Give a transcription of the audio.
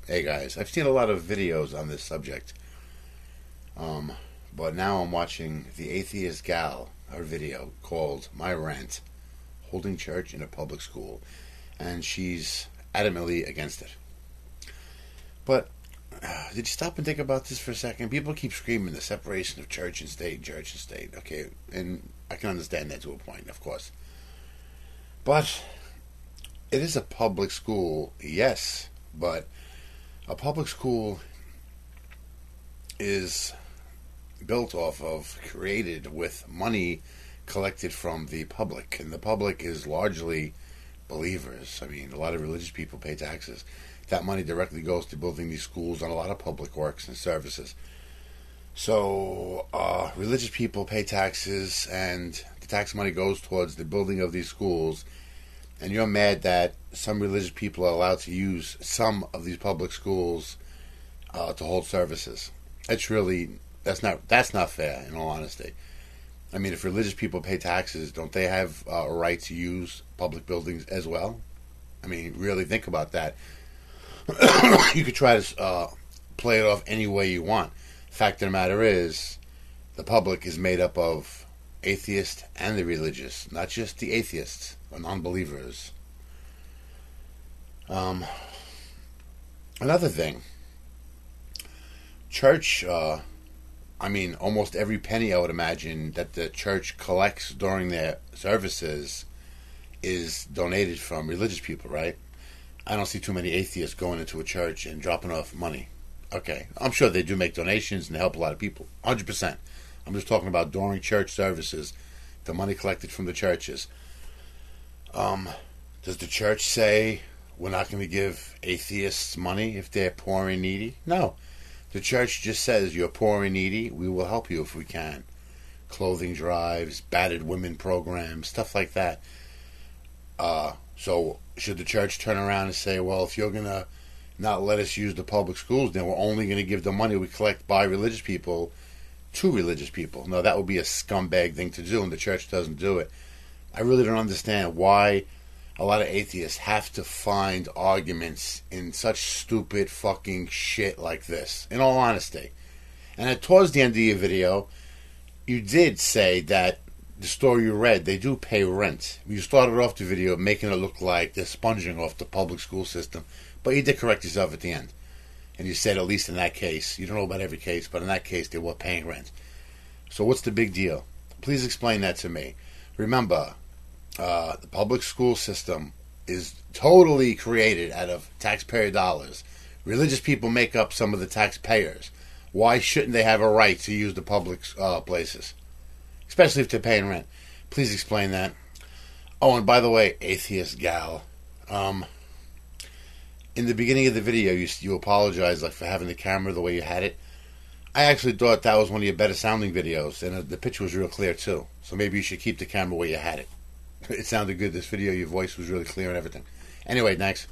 Hey guys, I've seen a lot of videos on this subject, but now I'm watching the theatheistgal, her video called My Rant, Holding Church in a Public School, and she's adamantly against it. But did you stop and think about this for a second? People keep screaming the separation of church and state, okay, and I can understand that to a point, of course. But it is a public school, yes, but a public school is built off of, created with money collected from the public, and the public is largely believers. I mean, a lot of religious people pay taxes. That money directly goes to building these schools and a lot of public works and services. So, religious people pay taxes, and the tax money goes towards the building of these schools. And you're mad that some religious people are allowed to use some of these public schools to hold services. That's not fair, in all honesty. I mean, if religious people pay taxes, don't they have a right to use public buildings as well? I mean, really think about that. You could try to play it off any way you want. Fact of the matter is, the public is made up of atheists and the religious, not just the atheists or non-believers. Another thing, church, almost every penny I would imagine that the church collects during their services is donated from religious people, right? I don't see too many atheists going into a church and dropping off money. Okay, I'm sure they do make donations and help a lot of people, 100%. I'm just talking about during church services, the money collected from the churches. Does the church say we're not going to give atheists money if they're poor and needy? No. The church just says you're poor and needy, we will help you if we can. Clothing drives, battered women programs, stuff like that. So should the church turn around and say, well, if you're going to not let us use the public schools, then we're only going to give the money we collect by religious people to religious people? No, that would be a scumbag thing to do, and the church doesn't do it. I really don't understand why a lot of atheists have to find arguments in such stupid fucking shit like this, in all honesty. And towards the end of your video, you did say that the story you read, they do pay rent. You started off the video making it look like they're sponging off the public school system, but you did correct yourself at the end. And you said, at least in that case, you don't know about every case, but in that case, they were paying rent. So what's the big deal? Please explain that to me. Remember, the public school system is totally created out of taxpayer dollars. Religious people make up some of the taxpayers. Why shouldn't they have a right to use the public places? Especially if they're paying rent. Please explain that. Oh, and by the way, atheist gal, in the beginning of the video, you apologized for having the camera the way you had it. I actually thought that was one of your better sounding videos, and the picture was real clear too. So maybe you should keep the camera where you had it. It sounded good, this video. Your voice was really clear and everything. Anyway, thanks.